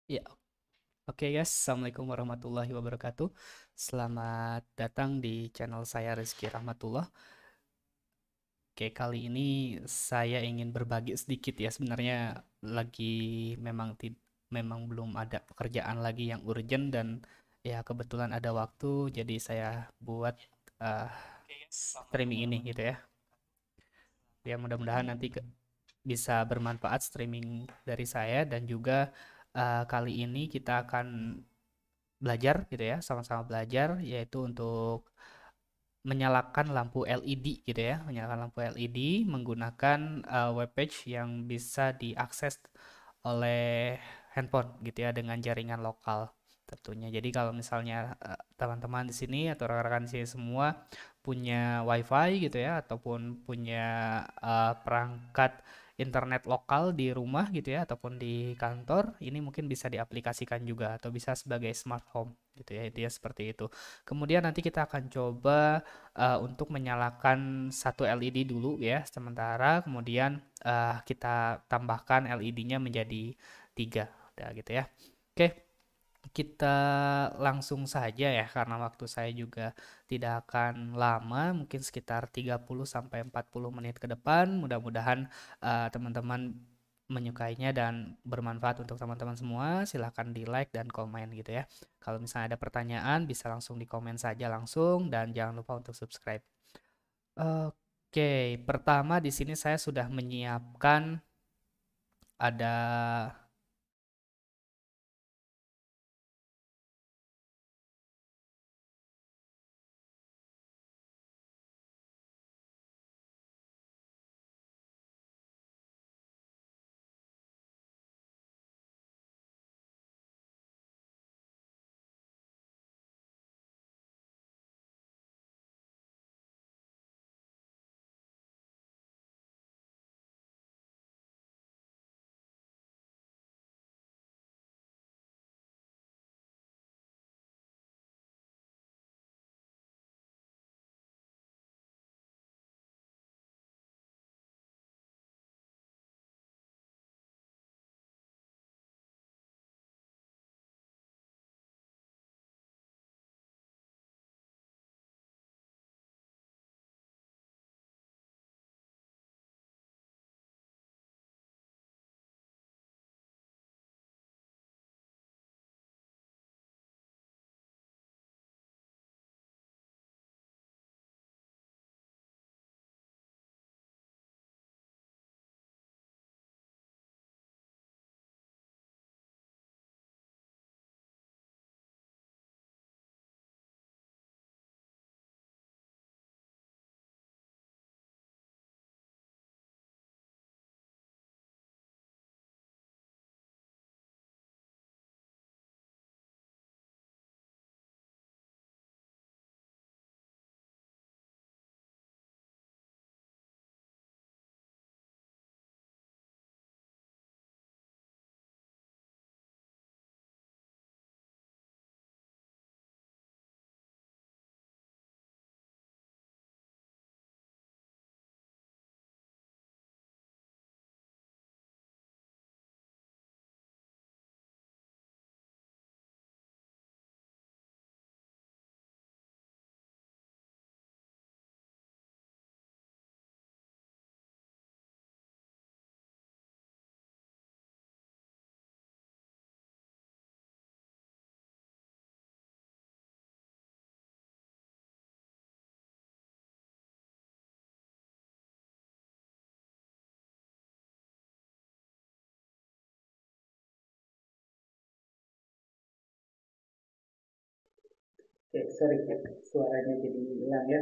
Ya, oke guys, Assalamualaikum warahmatullahi wabarakatuh. Selamat datang di channel saya Rizky Rahmatullah. Oke, kali ini saya ingin berbagi sedikit ya. Sebenarnya lagi memang belum ada pekerjaan lagi yang urgent dan ya kebetulan ada waktu, jadi saya buat eh, streaming ini gitu ya. Ya mudah-mudahan nanti bisa bermanfaat streaming dari saya dan juga kali ini kita akan belajar gitu ya, sama-sama belajar yaitu untuk menyalakan lampu LED gitu ya, menyalakan lampu LED menggunakan web page yang bisa diakses oleh handphone gitu ya dengan jaringan lokal tentunya. Jadi kalau misalnya teman-teman di sini atau rekan-rekan di sini semua punya WiFi gitu ya ataupun punya perangkat internet lokal di rumah gitu ya ataupun di kantor, ini mungkin bisa diaplikasikan juga atau bisa sebagai smart home gitu ya. Intinya seperti itu. Kemudian nanti kita akan coba untuk menyalakan satu LED dulu ya sementara, kemudian kita tambahkan LED-nya menjadi tiga, udah gitu ya. Oke, kita langsung saja ya karena waktu saya juga tidak akan lama, mungkin sekitar 30 sampai 40 menit ke depan. Mudah-mudahan teman-teman menyukainya dan bermanfaat untuk teman-teman semua. Silahkan di like dan komen gitu ya. Kalau misalnya ada pertanyaan bisa langsung di komen saja langsung dan jangan lupa untuk subscribe. Oke, pertama di sini saya sudah menyiapkan ada. Oke, sorry ya, suaranya jadi hilang ya.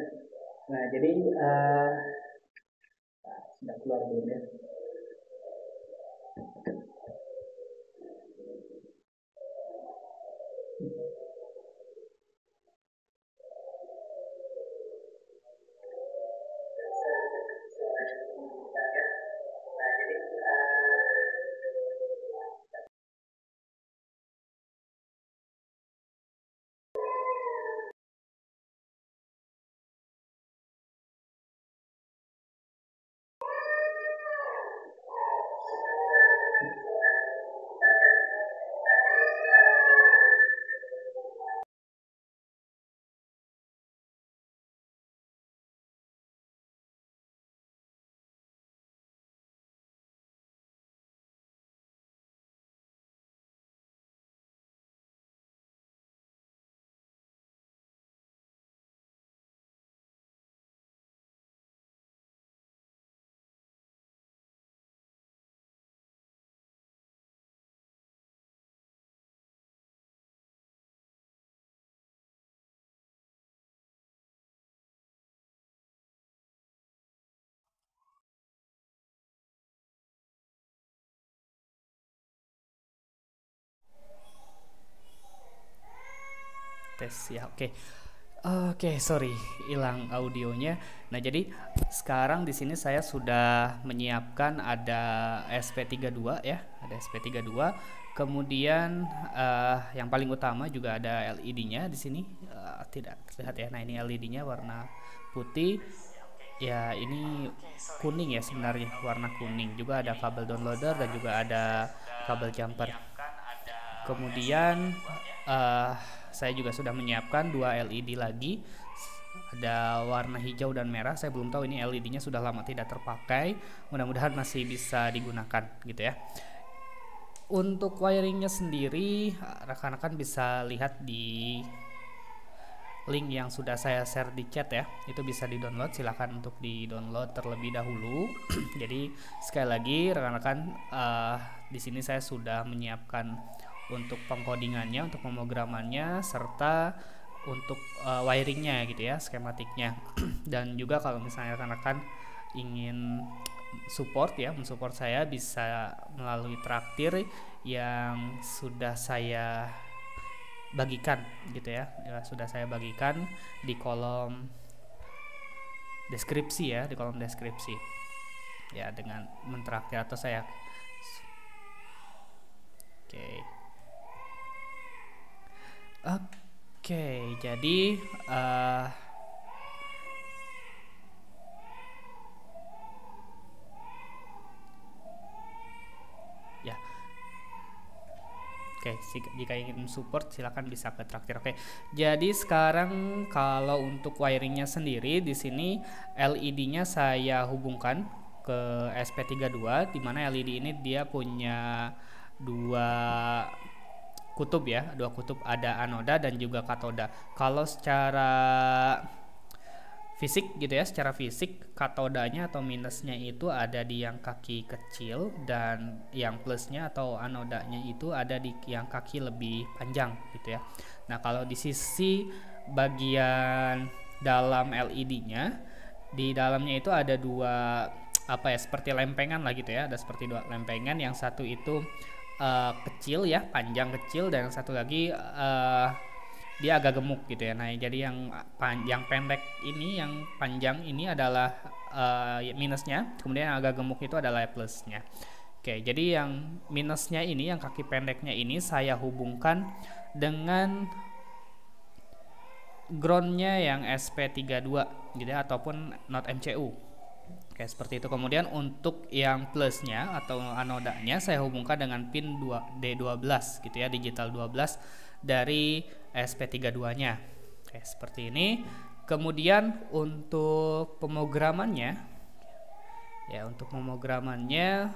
Nah, jadi sudah keluar belum ya? Tes ya, oke. Oke, sorry, hilang audionya. Nah, jadi sekarang di sini saya sudah menyiapkan ada SP32 ya, ada SP32. Kemudian yang paling utama juga ada LED-nya di sini. Tidak terlihat ya. Nah, ini LED-nya warna putih. Ya, ini kuning ya sebenarnya, warna kuning. Juga ada kabel downloader dan juga ada kabel jumper. Kemudian uh, saya juga sudah menyiapkan dua LED lagi, ada warna hijau dan merah. Saya belum tahu ini LED-nya sudah lama tidak terpakai, mudah-mudahan masih bisa digunakan gitu ya. Untuk wiringnya sendiri rekan-rekan bisa lihat di link yang sudah saya share di chat ya, itu bisa di download, silahkan untuk di download terlebih dahulu. Jadi sekali lagi rekan-rekan, di sini saya sudah menyiapkan untuk pengkodingannya, untuk pemrogramannya, serta untuk wiringnya gitu ya, skematiknya. Dan juga kalau misalnya rekan-rekan ingin support ya, mensupport saya bisa melalui traktir yang sudah saya bagikan gitu ya, sudah saya bagikan di kolom deskripsi ya, di kolom deskripsi ya, dengan mentraktir atau saya. Oke. Oke, jadi ya. Oke, jika ingin support silakan bisa ke traktir. Oke. Jadi sekarang kalau untuk wiringnya sendiri di sini LED-nya saya hubungkan ke SP32, di mana LED ini dia punya dua kutub ya, dua kutub, ada anoda dan juga katoda. Kalau secara fisik gitu ya, secara fisik katodanya atau minusnya itu ada di yang kaki kecil, dan yang plusnya atau anodanya itu ada di yang kaki lebih panjang gitu ya. Nah, kalau di sisi bagian dalam LED-nya, di dalamnya itu ada dua, apa ya, seperti lempengan lah gitu ya, ada seperti dua lempengan. Yang satu itu kecil ya, panjang kecil, dan yang satu lagi dia agak gemuk gitu ya. Nah, jadi yang pendek ini, yang panjang ini adalah minusnya, kemudian yang agak gemuk itu adalah plusnya. Oke, jadi yang minusnya ini, yang kaki pendeknya ini saya hubungkan dengan groundnya yang SP32 gitu ya, ataupun not MCU. Oke, seperti itu. Kemudian untuk yang plusnya atau anodanya saya hubungkan dengan pin D12 gitu ya, digital 12 dari SP32-nya. Oke, seperti ini. Kemudian untuk pemrogramannya ya, untuk pemrogramannya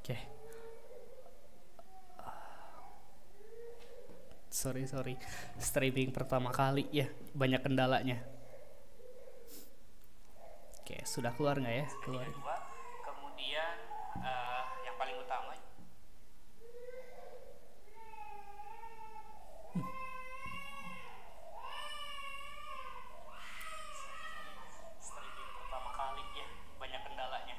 Oke. Sorry. Streaming pertama kali ya, banyak kendalanya. Oke, sudah keluar nggak ya? Keluar. Kemudian yang paling utama. Streaming pertama kali ya, banyak kendalanya.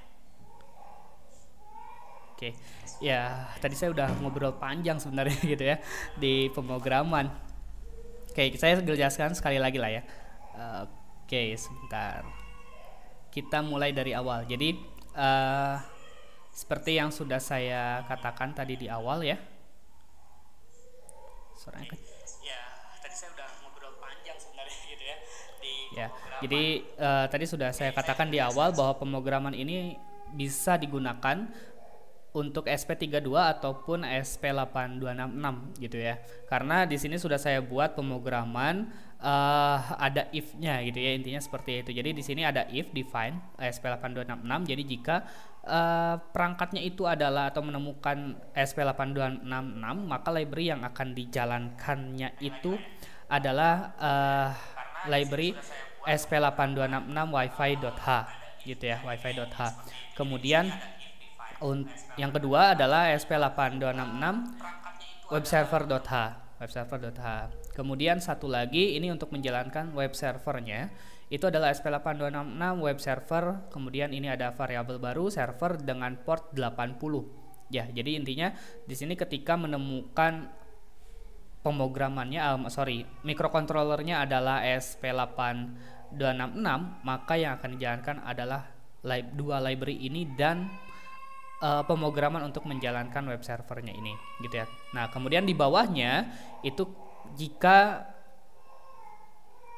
Oke, ya tadi saya udah ngobrol panjang sebenarnya gitu ya di pemrograman. Oke, saya jelaskan sekali lagi lah ya. Oke, sebentar. Kita mulai dari awal. Jadi seperti yang sudah saya katakan tadi di awal ya. Suaranya kan? Ya, tadi saya udah ngobrol panjang sebenarnya gitu ya di ya. Jadi tadi sudah saya katakan di awal bahwa pemrograman ini bisa digunakan untuk SP32 ataupun SP8266 gitu ya. Karena di sini sudah saya buat pemrograman ada if-nya gitu ya, intinya seperti itu. Jadi di sini ada if define SP8266. Jadi jika perangkatnya itu adalah atau menemukan SP8266, maka library yang akan dijalankannya itu adalah library SP8266 wifi.h gitu ya, wifi.h. Kemudian yang kedua adalah SP8266 webserver.h. Kemudian satu lagi ini untuk menjalankan web servernya itu adalah SP8266 web server. Kemudian ini ada variabel baru server dengan port 80. Ya, jadi intinya di sini ketika menemukan pemrogramannya microcontrollernya adalah SP8266, maka yang akan dijalankan adalah dua library ini dan pemrograman untuk menjalankan web servernya ini gitu ya. Nah, kemudian di bawahnya itu jika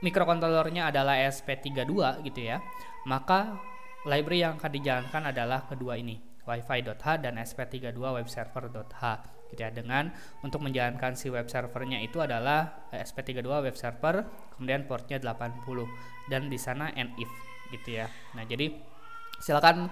microcontrollernya adalah SP32 gitu ya, maka library yang akan dijalankan adalah kedua ini, wifi.h dan SP32 webserver.h gitu ya. Dengan untuk menjalankan si web servernya itu adalah SP32 web server, kemudian portnya 80 dan di sana and if gitu ya. Nah, jadi silakan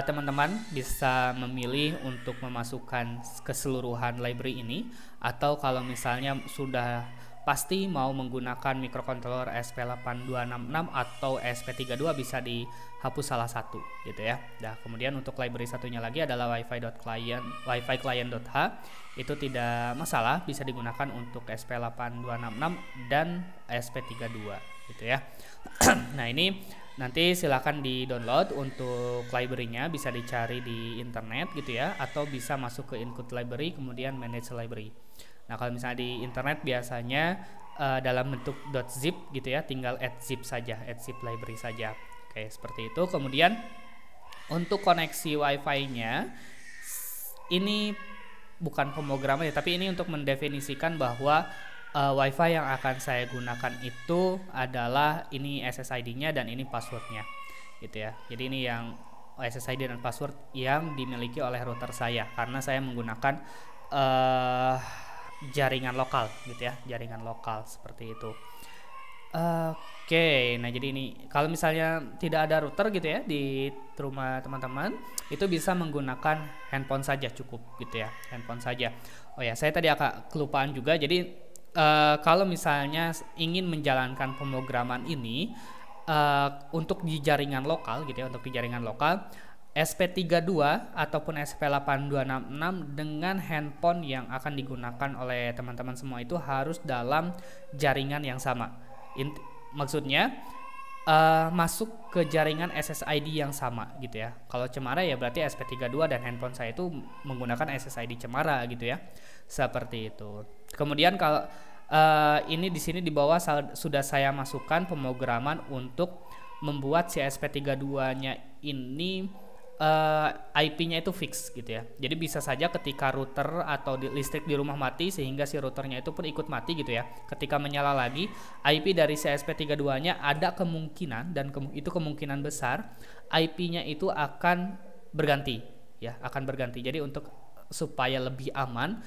teman-teman bisa memilih untuk memasukkan keseluruhan library ini, atau kalau misalnya sudah pasti mau menggunakan microcontroller SP8266 atau SP32 bisa dihapus salah satu gitu ya. Nah, kemudian untuk library satunya lagi adalah wifi.client.h, itu tidak masalah, bisa digunakan untuk SP8266 dan SP32 gitu ya. Nah, ini nanti silahkan di download untuk library-nya, bisa dicari di internet gitu ya, atau bisa masuk ke include library kemudian manage library. Nah, kalau misalnya di internet biasanya dalam bentuk .zip gitu ya, tinggal add zip saja, add zip library saja. Oke, seperti itu. Kemudian untuk koneksi wifi-nya ini bukan pemrograman ya, tapi ini untuk mendefinisikan bahwa wifi yang akan saya gunakan itu adalah ini SSID-nya dan ini passwordnya gitu ya. Jadi ini yang SSID dan password yang dimiliki oleh router saya, karena saya menggunakan jaringan lokal gitu ya, jaringan lokal seperti itu. Oke, nah jadi ini kalau misalnya tidak ada router gitu ya di rumah teman-teman, itu bisa menggunakan handphone saja cukup gitu ya, handphone saja. Oh ya, saya tadi agak kelupaan juga. Jadi kalau misalnya ingin menjalankan pemrograman ini untuk di jaringan lokal gitu ya, untuk di jaringan lokal SP32 ataupun SP8266 dengan handphone yang akan digunakan oleh teman-teman semua itu harus dalam jaringan yang sama. Maksudnya masuk ke jaringan SSID yang sama gitu ya. Kalau Cemara ya berarti SP32 dan handphone saya itu menggunakan SSID Cemara gitu ya. Seperti itu. Kemudian kalau ini di sini di bawah sudah saya masukkan pemrograman untuk membuat si SP32-nya ini IP-nya itu fix gitu ya. Jadi bisa saja ketika router atau listrik di rumah mati sehingga si routernya itu pun ikut mati gitu ya. Ketika menyala lagi, IP dari si SP32-nya ada kemungkinan, dan itu kemungkinan besar IP-nya itu akan berganti ya, akan berganti. Jadi untuk supaya lebih aman,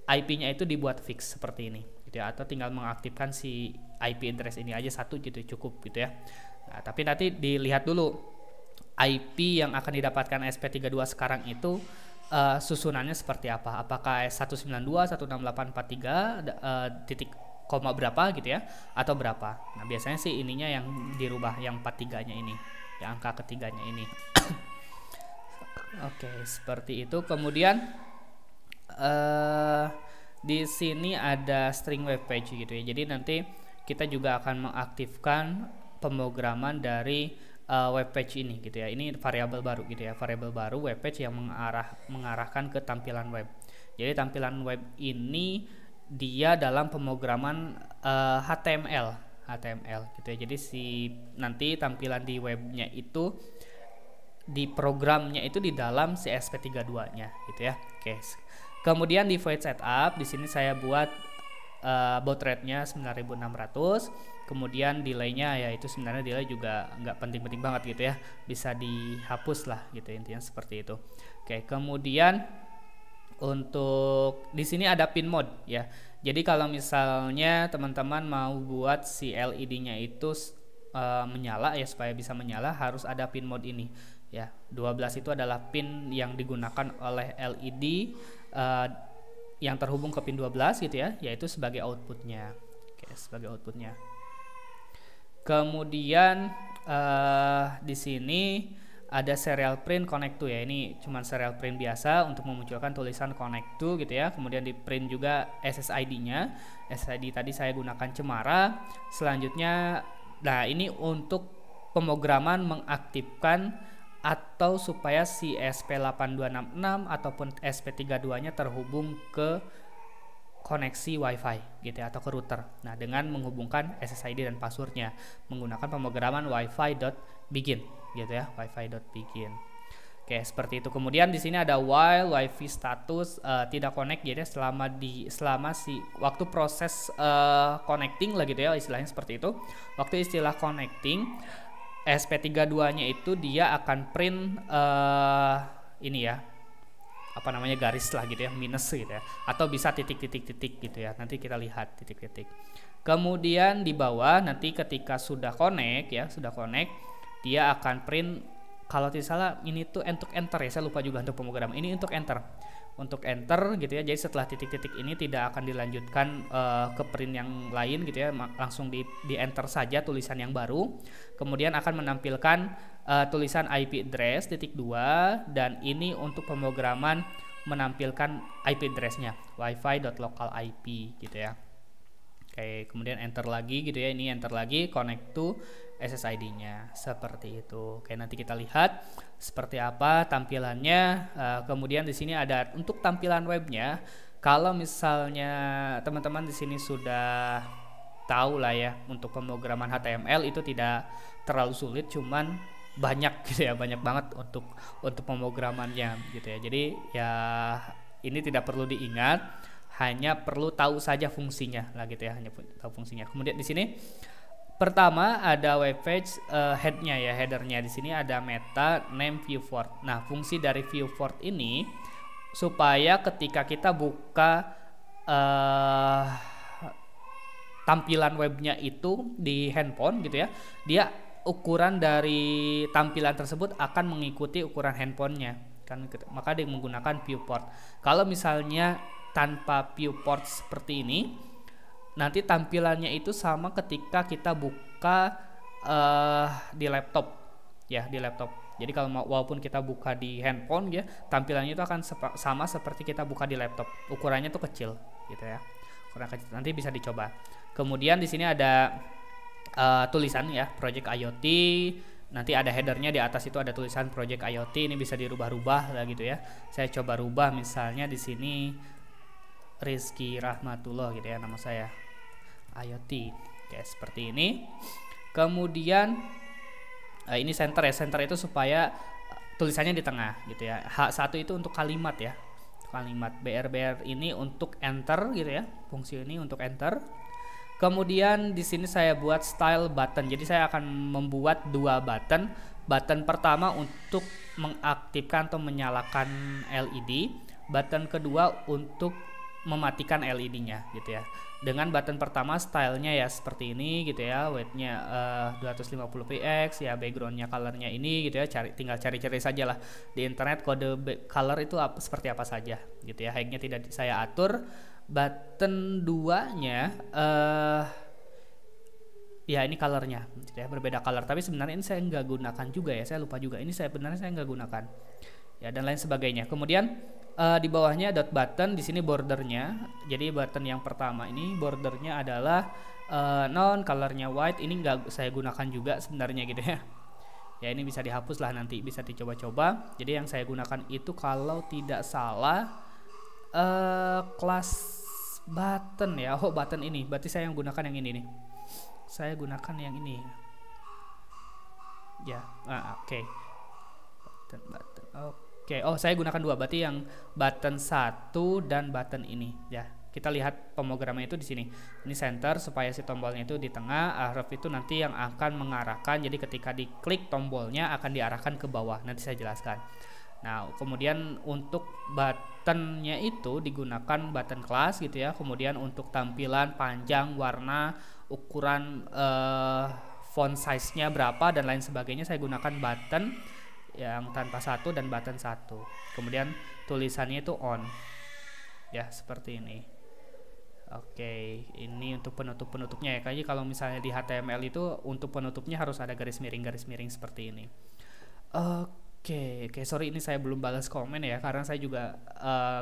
IP-nya itu dibuat fix seperti ini gitu ya, atau tinggal mengaktifkan si IP address ini aja satu gitu cukup gitu ya. Nah, tapi nanti dilihat dulu IP yang akan didapatkan SP32 sekarang itu susunannya seperti apa, apakah 192, 16843 titik koma berapa gitu ya, atau berapa. Nah biasanya sih ininya yang dirubah, yang 43-nya ini, yang angka ketiganya ini. Oke, seperti itu. Kemudian di sini ada string web page gitu ya. Jadi nanti kita juga akan mengaktifkan pemrograman dari web page ini gitu ya. Ini variabel baru gitu ya, variabel baru web page yang mengarahkan ke tampilan web. Jadi tampilan web ini dia dalam pemrograman HTML gitu ya. Jadi nanti tampilan di webnya itu, di programnya itu di dalam si SP32-nya gitu ya. Oke. Kemudian di void setup, di sini saya buat baud rate-nya 9600. Kemudian delay-nya ya itu sebenarnya delay juga nggak penting-penting banget gitu ya. Bisa dihapus lah gitu, intinya seperti itu. Oke, kemudian untuk di sini ada pin mode ya. Jadi kalau misalnya teman-teman mau buat si LED-nya itu menyala ya, supaya bisa menyala harus ada pin mode ini ya. 12 itu adalah pin yang digunakan oleh LED yang terhubung ke pin 12 gitu ya, yaitu sebagai outputnya. Oke, sebagai outputnya. Kemudian di sini ada serial print connect to ya. Ini cuma serial print biasa untuk memunculkan tulisan connect to gitu ya. Kemudian di print juga SSID-nya. SSID tadi saya gunakan Cemara. Selanjutnya, nah ini untuk pemrograman mengaktifkan atau supaya si SP8266 ataupun SP32-nya terhubung ke koneksi WiFi gitu ya, atau ke router. Nah, dengan menghubungkan SSID dan passwordnya menggunakan pemrograman wifi.begin gitu ya, wifi.begin. Oke, seperti itu. Kemudian di sini ada while wifi status tidak connect, jadi selama si waktu proses connecting lah gitu ya, istilahnya seperti itu. Waktu istilah connecting, SP32-nya itu dia akan print ini ya, apa namanya, garis lah gitu ya, minus gitu ya, atau bisa titik-titik gitu ya. Nanti kita lihat titik-titik. Kemudian di bawah nanti ketika sudah connect ya, dia akan print, kalau tidak salah ini tuh untuk enter ya, saya lupa juga untuk pemrograman. Ini untuk enter gitu ya. Jadi setelah titik-titik ini tidak akan dilanjutkan ke print yang lain gitu ya, langsung di enter saja tulisan yang baru. Kemudian akan menampilkan tulisan IP address .2, dan ini untuk pemrograman menampilkan IP address-nya wifi.localip gitu ya. Oke, kemudian enter lagi gitu ya. Ini enter lagi, connect to SSID-nya seperti itu. Oke, nanti kita lihat seperti apa tampilannya. Kemudian di sini ada untuk tampilan webnya. Kalau misalnya teman-teman di sini sudah tahu lah ya, untuk pemrograman HTML itu tidak terlalu sulit, cuman banyak gitu ya, banyak banget untuk pemrogramannya gitu ya. Jadi ya ini tidak perlu diingat, hanya perlu tahu saja fungsinya lah gitu ya, hanya tahu fungsinya. Kemudian di sini pertama ada web page head-nya ya, header-nya. Di sini ada meta name viewport. Nah, fungsi dari viewport ini supaya ketika kita buka tampilan webnya itu di handphone gitu ya, dia ukuran dari tampilan tersebut akan mengikuti ukuran handphonenya kan, maka dia menggunakan viewport. Kalau misalnya tanpa viewport seperti ini, nanti tampilannya itu sama ketika kita buka di laptop ya, di laptop. Jadi kalau walaupun kita buka di handphone ya, tampilannya itu akan sama seperti kita buka di laptop. Ukurannya tuh kecil gitu ya, ukuran kecil. Nanti bisa dicoba. Kemudian di sini ada tulisan ya, Project IoT. Nanti ada headernya, di atas itu ada tulisan Project IoT. Ini bisa dirubah-rubah lah gitu ya. Saya coba rubah, misalnya di sini Rizky Rahmatullah gitu ya nama saya, IoT. Oke, seperti ini. Kemudian ini center ya, center itu supaya tulisannya di tengah gitu ya. H1 itu untuk kalimat ya, kalimat. BR ini untuk enter gitu ya, fungsi ini untuk enter. Kemudian di sini saya buat style button. Jadi saya akan membuat dua button. Button pertama untuk mengaktifkan atau menyalakan LED. Button kedua untuk mematikan LED-nya gitu ya. Dengan button pertama stylenya ya seperti ini gitu ya, weight-nya 250 px ya, background-nya color-nya ini gitu ya, tinggal cari-cari saja lah di internet kode color itu seperti apa saja gitu ya. Height-nya tidak saya atur. Button 2-nya ya ini colornya gitu ya, berbeda color, tapi sebenarnya ini saya nggak gunakan juga ya, saya lupa juga ini sebenarnya saya nggak gunakan ya, dan lain sebagainya. Kemudian di bawahnya dot button, di sini bordernya. Jadi button yang pertama ini bordernya adalah non, colornya white. Ini nggak saya gunakan juga sebenarnya gitu ya. Ya ini bisa dihapus lah, nanti bisa dicoba-coba. Jadi yang saya gunakan itu kalau tidak salah kelas button ya. Oh button ini, berarti saya yang gunakan yang ini nih. Saya gunakan yang ini. Ya, oke. Button. Oke, oh saya gunakan dua, berarti yang button 1 dan button ini ya. Kita lihat pemrogramannya itu di sini. Ini center supaya si tombolnya itu di tengah, ahref itu nanti yang akan mengarahkan. Jadi ketika diklik tombolnya akan diarahkan ke bawah. Nanti saya jelaskan. Nah, kemudian untuk buttonnya itu digunakan button class gitu ya. Kemudian untuk tampilan, panjang, warna, ukuran, font size-nya berapa dan lain sebagainya saya gunakan button yang tanpa satu dan button 1. Kemudian tulisannya itu on ya, seperti ini. Oke, ini untuk penutupnya ya. Kayaknya kalau misalnya di HTML itu untuk penutupnya harus ada garis miring seperti ini. Oke, sorry ini saya belum balas komen ya, karena saya juga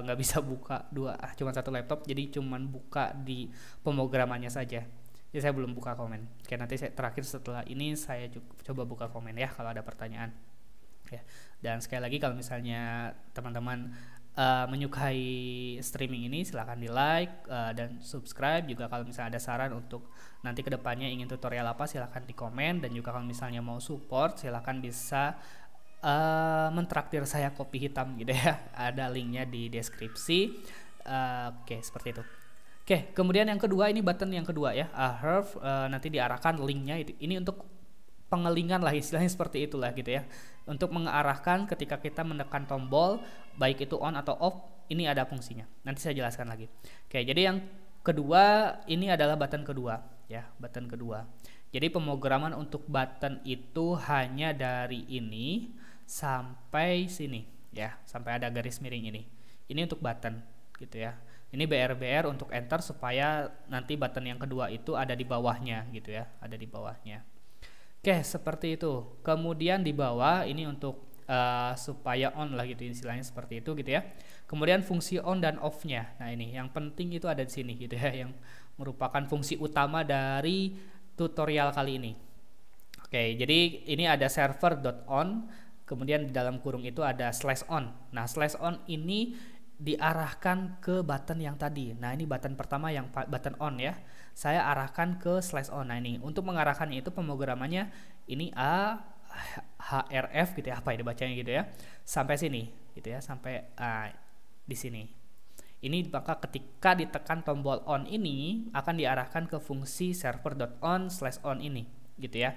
nggak bisa buka cuma satu laptop, jadi cuman buka di pemrogramannya saja. Jadi saya belum buka komen. Oke, nanti terakhir setelah ini saya coba buka komen ya kalau ada pertanyaan. Ya. Dan sekali lagi kalau misalnya teman-teman menyukai streaming ini, silahkan di like dan subscribe. Juga kalau misalnya ada saran untuk nanti kedepannya ingin tutorial apa, silahkan di komen. Dan juga kalau misalnya mau support, silahkan bisa mentraktir saya kopi hitam gitu ya. Ada linknya di deskripsi. Oke, seperti itu. Oke, kemudian yang kedua, ini button yang kedua ya, ahref, nanti diarahkan linknya. Ini untuk pengelingan lah istilahnya, seperti itulah gitu ya, untuk mengarahkan ketika kita menekan tombol baik itu on atau off, ini ada fungsinya, nanti saya jelaskan lagi. Oke, jadi yang kedua ini adalah button kedua ya, button kedua. Jadi pemrograman untuk button itu hanya dari ini sampai sini ya, sampai ada garis miring ini untuk button gitu ya. Ini BR untuk enter supaya nanti button yang kedua itu ada di bawahnya gitu ya, ada di bawahnya. Oke, seperti itu. Kemudian di bawah ini untuk supaya on lah gitu, istilahnya seperti itu gitu ya. Kemudian fungsi on dan off-nya. Nah, ini yang penting itu ada di sini gitu ya, yang merupakan fungsi utama dari tutorial kali ini. Oke, jadi ini ada server.on, kemudian di dalam kurung itu ada /on. Nah, /on ini diarahkan ke button yang tadi. Nah, ini button pertama yang button on ya. Saya arahkan ke /on. Nah, ini untuk mengarahkannya itu pemrogramannya ini href gitu ya, apa ya dibacanya gitu ya. Sampai sini gitu ya, sampai di sini. Ini maka ketika ditekan tombol on ini akan diarahkan ke fungsi server.on/on ini gitu ya.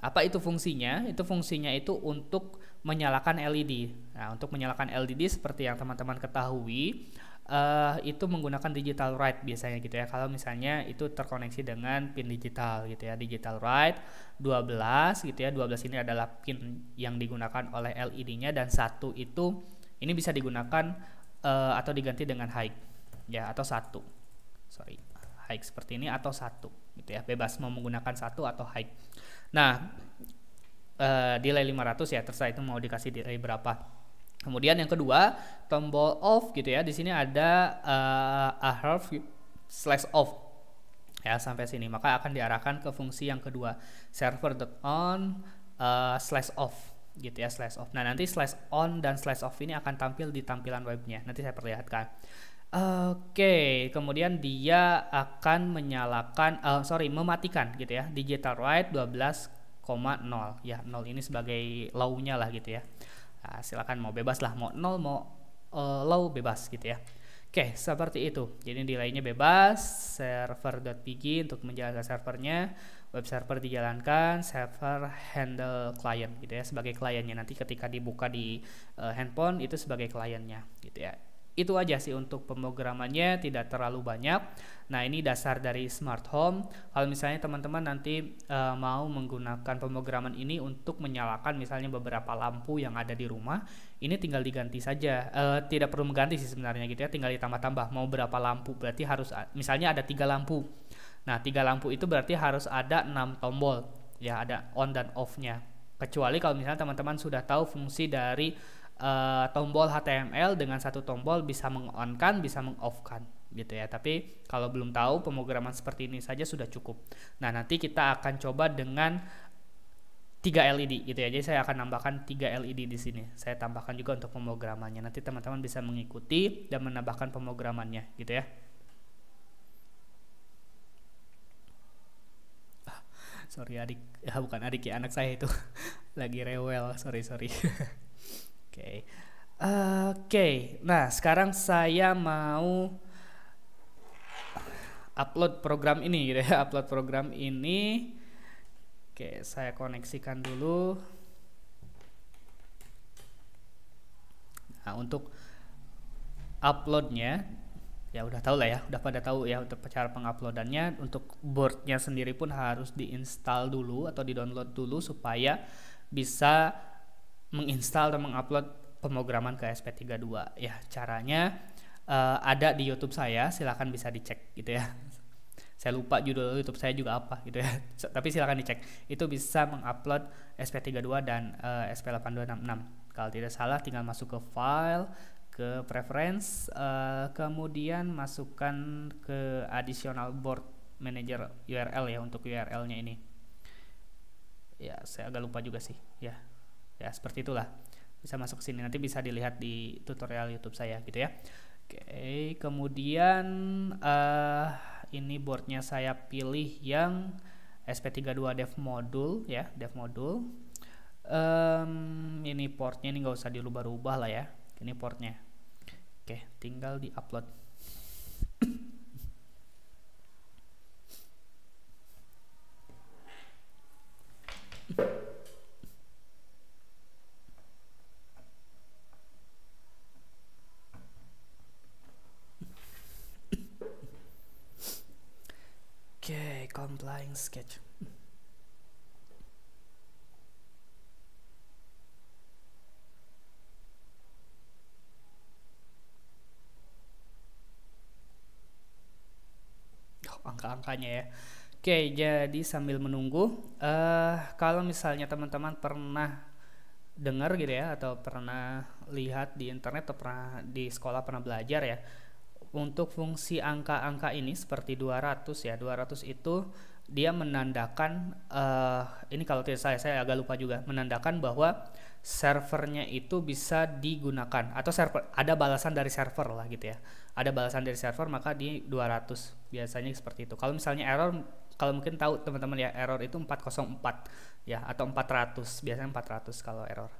Apa itu fungsinya? Itu fungsinya itu untuk menyalakan LED. Nah, untuk menyalakan LED seperti yang teman-teman ketahui, itu menggunakan digital write biasanya gitu ya. Kalau misalnya itu terkoneksi dengan pin digital gitu ya, digital write 12 gitu ya. 12 ini adalah pin yang digunakan oleh LED-nya, dan 1 itu ini bisa digunakan atau diganti dengan high ya, atau 1. Sorry, high seperti ini atau 1 gitu ya. Bebas mau menggunakan 1 atau high. Nah, delay 500 ya, terserah itu mau dikasih delay berapa. Kemudian yang kedua, tombol off gitu ya. Di sini ada /off ya, sampai sini. Maka akan diarahkan ke fungsi yang kedua, server.on/off gitu ya, /off. Nah, nanti /on dan /off ini akan tampil di tampilan webnya. Nanti saya perlihatkan. Oke, kemudian dia akan menyalakan, mematikan gitu ya, digital write 12,0 ya, 0 ini sebagai low-nya lah gitu ya. Nah, silakan mau bebas lah, mau 0 mau low bebas gitu ya. Oke, seperti itu. Jadi delaynya bebas, server.begin untuk menjalankan servernya, web server dijalankan, server handle client gitu ya, sebagai kliennya. Nanti ketika dibuka di handphone itu sebagai kliennya gitu ya. Itu aja sih untuk pemrogramannya, tidak terlalu banyak. Nah, ini dasar dari smart home. Kalau misalnya teman-teman nanti mau menggunakan pemrograman ini untuk menyalakan misalnya beberapa lampu yang ada di rumah, ini tinggal diganti saja. Tidak perlu mengganti sih sebenarnya gitu ya, tinggal ditambah-tambah. Mau berapa lampu, berarti harus misalnya ada 3 lampu. Nah, 3 lampu itu berarti harus ada 6 tombol. Ya, ada on dan off-nya. Kecuali kalau misalnya teman-teman sudah tahu fungsi dari tombol HTML, dengan satu tombol bisa meng-on-kan, bisa meng-off-kan gitu ya. Tapi kalau belum tahu, pemrograman seperti ini saja sudah cukup. Nah, nanti kita akan coba dengan 3 LED gitu ya. Jadi saya akan nambahkan 3 LED di sini. Saya tambahkan juga untuk pemrogramannya. Nanti teman-teman bisa mengikuti dan menambahkan pemrogramannya gitu ya. Sorry adik, ya bukan adik ya, anak saya itu lagi rewel, sorry. Oke. Oke, nah sekarang saya mau upload program ini gitu ya, upload program ini. Oke, saya koneksikan dulu. Nah, untuk uploadnya, ya udah tahu lah ya, udah pada tahu ya untuk cara penguploadannya. Untuk boardnya sendiri pun harus diinstal dulu atau di-download dulu supaya bisa menginstal dan mengupload pemrograman ke SP32 ya. Caranya ada di YouTube saya, silahkan bisa dicek gitu ya. Saya lupa judul YouTube saya juga apa gitu ya. Tapi silahkan dicek. Itu bisa mengupload SP32 dan SP8266. Kalau tidak salah tinggal masuk ke file, ke preference, kemudian masukkan ke additional board manager URL ya, untuk URL-nya ini. Ya, saya agak lupa juga sih. Ya, seperti itulah. Bisa masuk ke sini, nanti bisa dilihat di tutorial YouTube saya gitu ya. Oke, kemudian ini boardnya saya pilih yang SP32 dev module ya, dev module. Ini portnya ini nggak usah dirubah-rubah lah ya, ini portnya. Oke, tinggal di upload. Oke, complying sketch. Angka-angkanya ya. Oke, jadi sambil menunggu, kalau misalnya teman-teman pernah dengar gitu ya, atau pernah lihat di internet, atau pernah di sekolah pernah belajar ya, untuk fungsi angka-angka ini seperti 200 ya, 200 itu dia menandakan, ini kalau tidak saya agak lupa juga, menandakan bahwa servernya itu bisa digunakan, atau server ada balasan dari server lah gitu ya, ada balasan dari server, maka di 200 biasanya seperti itu. Kalau misalnya error, kalau mungkin tahu teman-teman ya, error itu 404 ya, atau 400, biasanya 400 kalau error.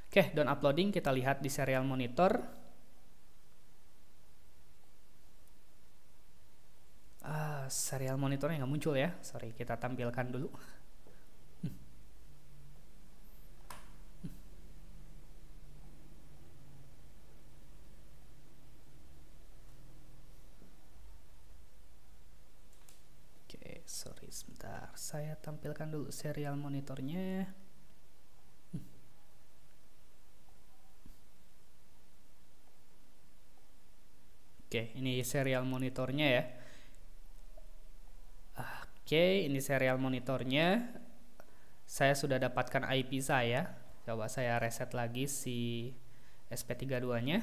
Oke, done uploading, kita lihat di serial monitor. Serial monitornya nggak muncul ya, sorry, kita tampilkan dulu. Oke, sorry sebentar, saya tampilkan dulu serial monitornya. Oke, ini serial monitornya ya. Oke, ini serial monitornya. Saya sudah dapatkan IP saya. Coba saya reset lagi si SP32-nya.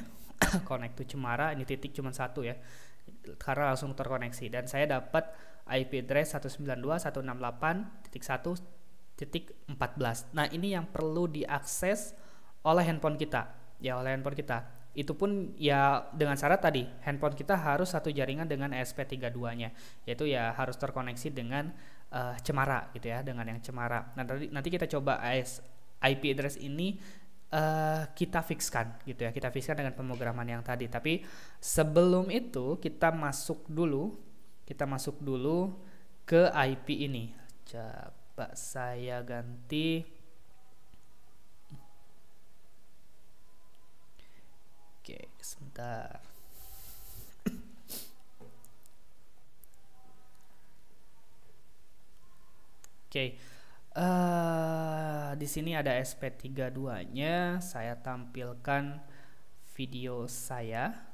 Connect to Cemara, ini titik cuma satu ya, karena langsung terkoneksi. Dan saya dapat IP address 192.168.1.14. Nah, ini yang perlu diakses oleh handphone kita. Ya, oleh handphone kita. Itu pun ya dengan syarat tadi, handphone kita harus satu jaringan dengan SP32-nya, yaitu ya harus terkoneksi dengan Cemara gitu ya, dengan yang Cemara. Nah, nanti kita coba IP address ini kita fixkan gitu ya, kita fixkan dengan pemrograman yang tadi. Tapi sebelum itu kita masuk dulu ke IP ini. Coba saya ganti. Oke, sebentar. Oke. Di sini ada SP32-nya. Saya tampilkan video saya.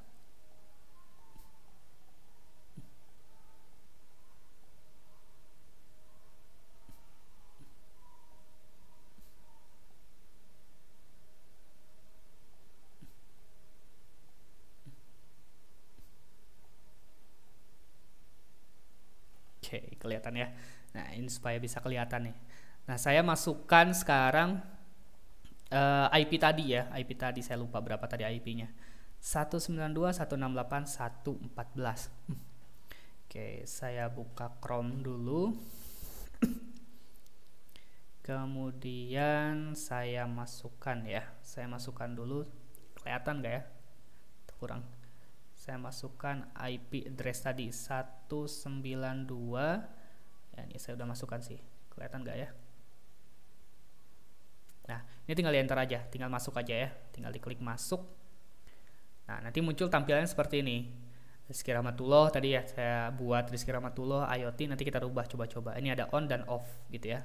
Oke, kelihatan ya. Nah, ini supaya bisa kelihatan nih. Nah, saya masukkan sekarang IP tadi ya. IP tadi saya lupa berapa tadi IP-nya. 192.168.114. Oke, saya buka Chrome dulu. Kemudian saya masukkan ya. Saya masukkan dulu. Kelihatan nggak ya? Kurang. Saya masukkan IP address tadi 192. Ya, ini saya udah masukkan sih. Kelihatan nggak ya? Nah, ini tinggal di enter aja, tinggal masuk aja ya. Tinggal diklik masuk. Nah, nanti muncul tampilannya seperti ini. Rizky Rahmatullah tadi ya, saya buat Rizky Rahmatullah IoT, nanti kita rubah coba-coba. Ini ada on dan off gitu ya.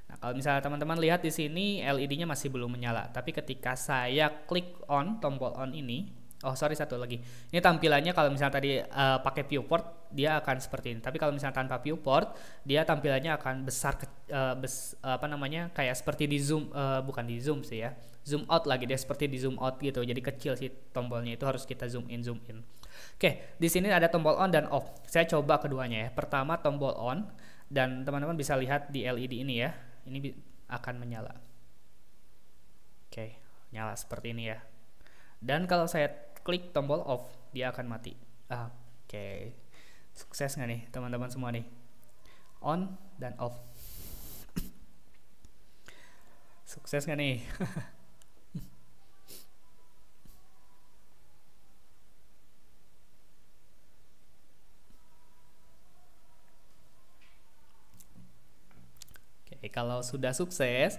Nah, kalau misalnya teman-teman lihat di sini LED-nya masih belum menyala, tapi ketika saya klik on, tombol on ini, satu lagi. Ini tampilannya kalau misalnya tadi pakai viewport dia akan seperti ini. Tapi kalau misalnya tanpa viewport, dia tampilannya akan besar kayak seperti di zoom, bukan di zoom sih ya. Zoom out lagi, dia seperti di zoom out gitu. Jadi kecil sih tombolnya, itu harus kita zoom in zoom in. Oke, di sini ada tombol on dan off. Saya coba keduanya ya. Pertama tombol on, dan teman-teman bisa lihat di LED ini ya. Ini akan menyala. Oke, nyala seperti ini ya. Dan kalau saya klik tombol off, dia akan mati. Oke. Sukses nggak nih teman-teman semua nih? On dan off. Sukses nggak nih? Oke, kalau sudah sukses,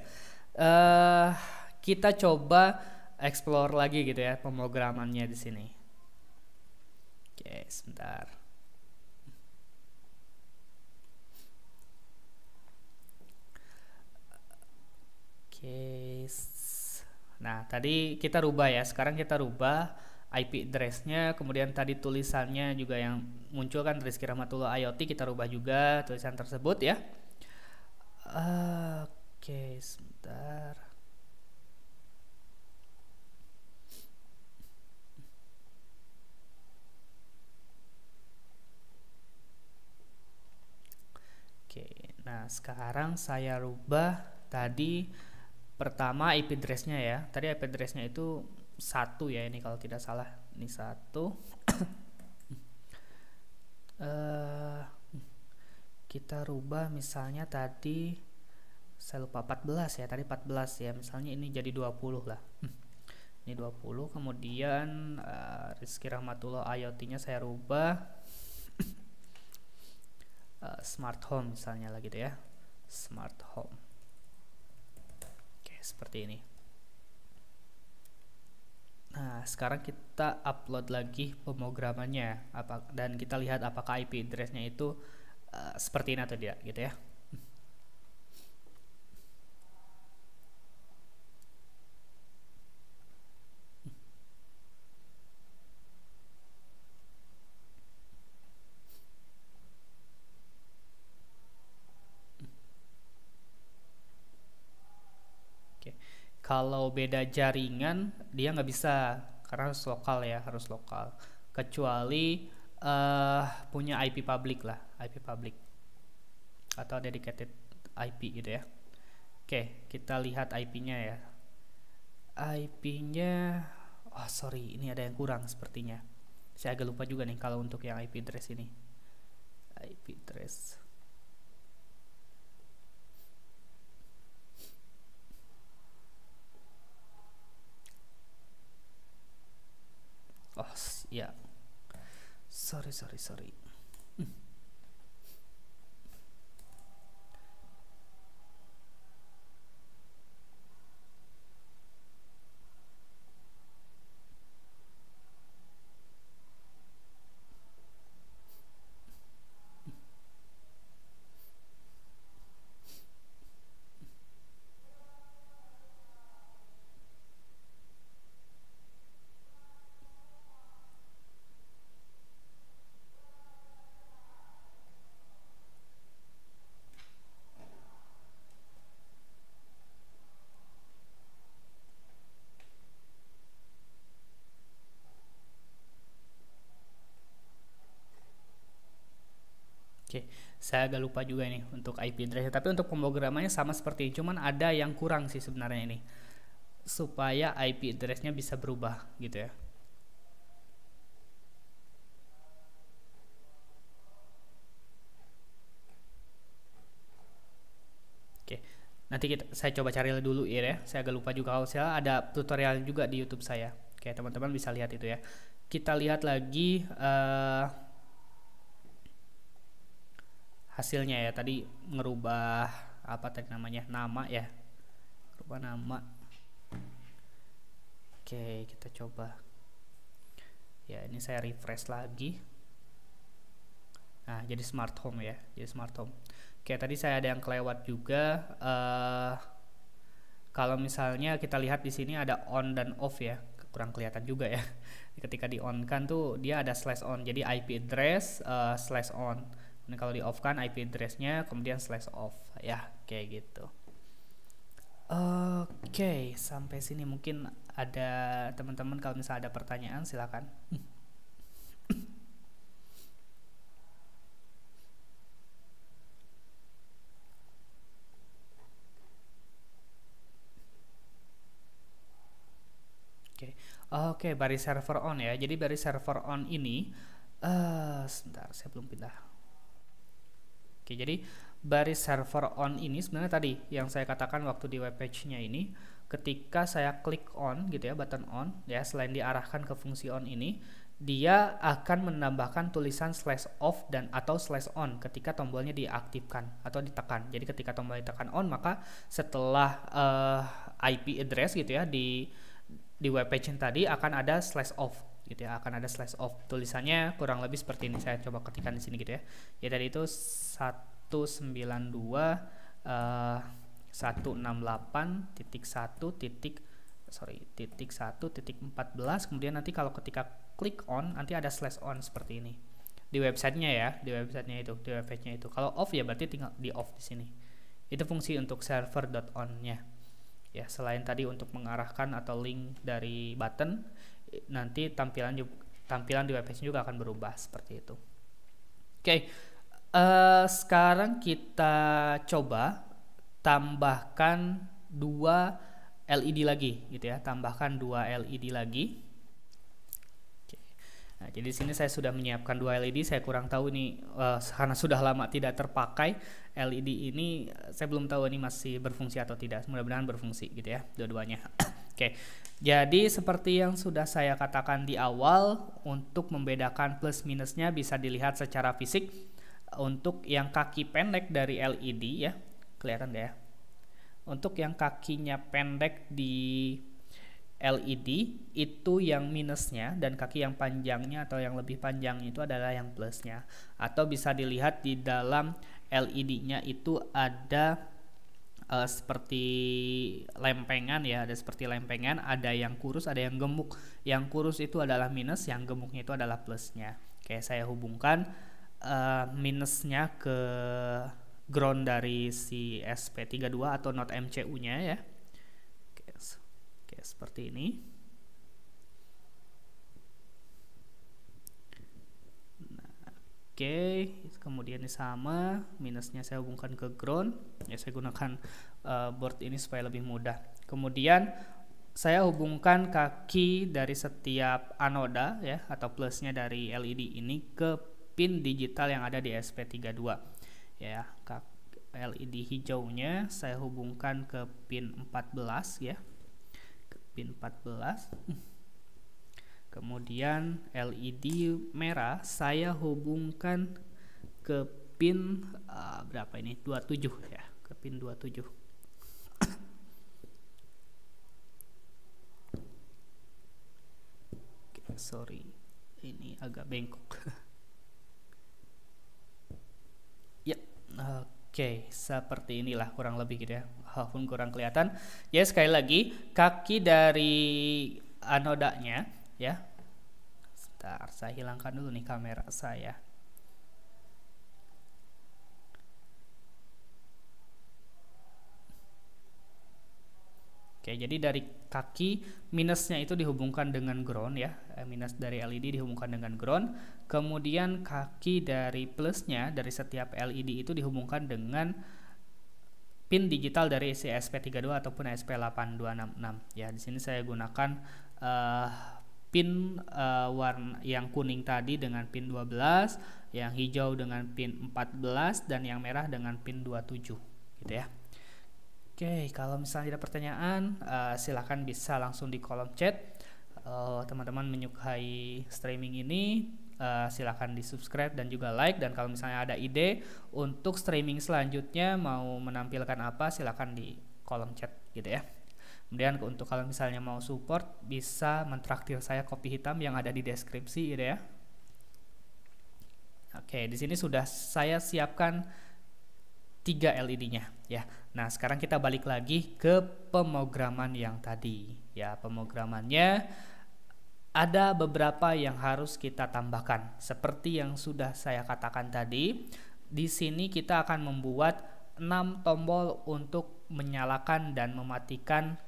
kita coba explore lagi gitu ya pemrogramannya di sini. Oke, sebentar. Oke. Nah, tadi kita rubah ya. Sekarang kita rubah IP address-nya, kemudian tadi tulisannya juga yang muncul kan Rizky Rahmatullah IoT, kita rubah juga tulisan tersebut ya. Oke, sebentar. Nah, sekarang saya rubah tadi pertama IP address-nya ya. Tadi IP address-nya itu 1 ya, ini kalau tidak salah. Ini 1. Kita rubah misalnya tadi saya lupa 14 ya. Tadi 14 ya. Misalnya ini jadi 20 lah. Ini 20, kemudian Rizky Rahmatullah IoT-nya saya rubah smart home misalnya lah gitu ya, smart home. Oke, seperti ini. Nah, sekarang kita upload lagi pemrogramannya dan kita lihat apakah IP address-nya itu seperti ini atau tidak gitu ya. Kalau beda jaringan dia nggak bisa karena harus lokal ya, harus lokal. Kecuali punya IP public lah, IP public atau dedicated IP gitu ya. Oke, kita lihat IP-nya ya. IP-nya, sorry, ini ada yang kurang sepertinya. Saya agak lupa juga nih kalau untuk yang IP address ini. IP address. Ya. Sorry. Oke, saya agak lupa juga nih untuk IP address, tapi untuk pemrogramannya sama seperti ini, cuman ada yang kurang sih sebenarnya ini, supaya IP address-nya bisa berubah gitu ya. Oke, nanti saya coba cari dulu ya. Saya agak lupa juga, kalau saya ada tutorial juga di YouTube saya. Oke, teman-teman bisa lihat itu ya. Kita lihat lagi hasilnya ya. Tadi ngerubah apa tadi namanya, nama ya, rubah nama. Oke, kita coba ya, ini saya refresh lagi. Nah, jadi smart home ya, jadi smart home. Oke, tadi saya ada yang kelewat juga. Kalau misalnya kita lihat di sini ada on dan off ya, kurang kelihatan juga ya. Ketika di on kan tuh dia ada slash on, jadi IP address slash on. Nah, kalau di off kan IP addressnya kemudian slash off ya, kayak gitu. Oke, sampai sini mungkin ada teman-teman kalau misalnya ada pertanyaan silakan. Oke, oke, baris server on ya. Jadi baris server on ini, sebentar, saya belum pindah. Oke, jadi baris server on ini sebenarnya tadi yang saya katakan waktu di web page-nya ini, ketika saya klik on gitu ya, button on ya, selain diarahkan ke fungsi on ini, dia akan menambahkan tulisan slash off dan atau slash on ketika tombolnya diaktifkan atau ditekan. Jadi ketika tombol ditekan on, maka setelah IP address gitu ya di web page tadi akan ada slash off gitu ya, akan ada slash off, tulisannya kurang lebih seperti ini. Saya coba ketikkan di sini gitu ya. Ya tadi itu 192 168.1.14, kemudian nanti kalau ketika klik on nanti ada slash on seperti ini di websitenya ya, di websitenya itu, di webpage-nya itu. Kalau off ya berarti tinggal di off di sini. Itu fungsi untuk server.on-nya. Ya, selain tadi untuk mengarahkan atau link dari button, nanti tampilan di webpage juga akan berubah seperti itu. Oke, sekarang kita coba tambahkan 2 LED lagi gitu ya, tambahkan 2 LED lagi. Nah, jadi di sini saya sudah menyiapkan 2 LED. Saya kurang tahu nih karena sudah lama tidak terpakai LED ini, saya belum tahu ini masih berfungsi atau tidak. Mudah-mudahan berfungsi gitu ya, dua-duanya. Oke, jadi seperti yang sudah saya katakan di awal, untuk membedakan plus minusnya bisa dilihat secara fisik. Untuk yang kaki pendek dari LED ya, kelihatan gak ya? Untuk yang kakinya pendek di LED itu yang minusnya, dan kaki yang panjangnya atau yang lebih panjang itu adalah yang plusnya. Atau bisa dilihat di dalam LED-nya itu ada seperti lempengan ya, ada seperti lempengan, ada yang kurus, ada yang gemuk. Yang kurus itu adalah minus, yang gemuknya itu adalah plusnya. Oke, saya hubungkan minusnya ke ground dari si SP32 atau not MCU-nya ya. Oke, seperti ini. Nah, oke, kemudian ini sama, minusnya saya hubungkan ke ground. Ya, saya gunakan board ini supaya lebih mudah. Kemudian saya hubungkan kaki dari setiap anoda ya, atau plusnya dari LED ini ke pin digital yang ada di SP32 ya. LED hijaunya saya hubungkan ke pin 14 ya, ke pin 14. Kemudian LED merah saya hubungkan ke pin berapa ini, 27 ya, ke pin 27. Sorry, ini agak bengkok. Ya, oke, seperti inilah kurang lebih gitu ya, walaupun kurang kelihatan. Ya, sekali lagi, kaki dari anodanya ya. Sebentar, saya hilangkan dulu nih kamera saya. Oke, jadi dari kaki minusnya itu dihubungkan dengan ground ya, minus dari LED dihubungkan dengan ground. Kemudian kaki dari plusnya dari setiap LED itu dihubungkan dengan pin digital dari si SP32 ataupun SP8266. Ya, di sini saya gunakan pin warna yang kuning tadi dengan pin 12, yang hijau dengan pin 14, dan yang merah dengan pin 27 gitu ya. Oke, kalau misalnya ada pertanyaan, silahkan bisa langsung di kolom chat. Teman-teman menyukai streaming ini, silahkan di subscribe dan juga like. Dan kalau misalnya ada ide untuk streaming selanjutnya mau menampilkan apa, silahkan di kolom chat gitu ya. Kemudian untuk kalau misalnya mau support, bisa mentraktir saya kopi hitam yang ada di deskripsi gitu ya. Oke, di sini sudah saya siapkan 3 LED-nya ya. Nah, sekarang kita balik lagi ke pemrograman yang tadi. Ya, pemrogramannya ada beberapa yang harus kita tambahkan. Seperti yang sudah saya katakan tadi, di sini kita akan membuat 6 tombol untuk menyalakan dan mematikan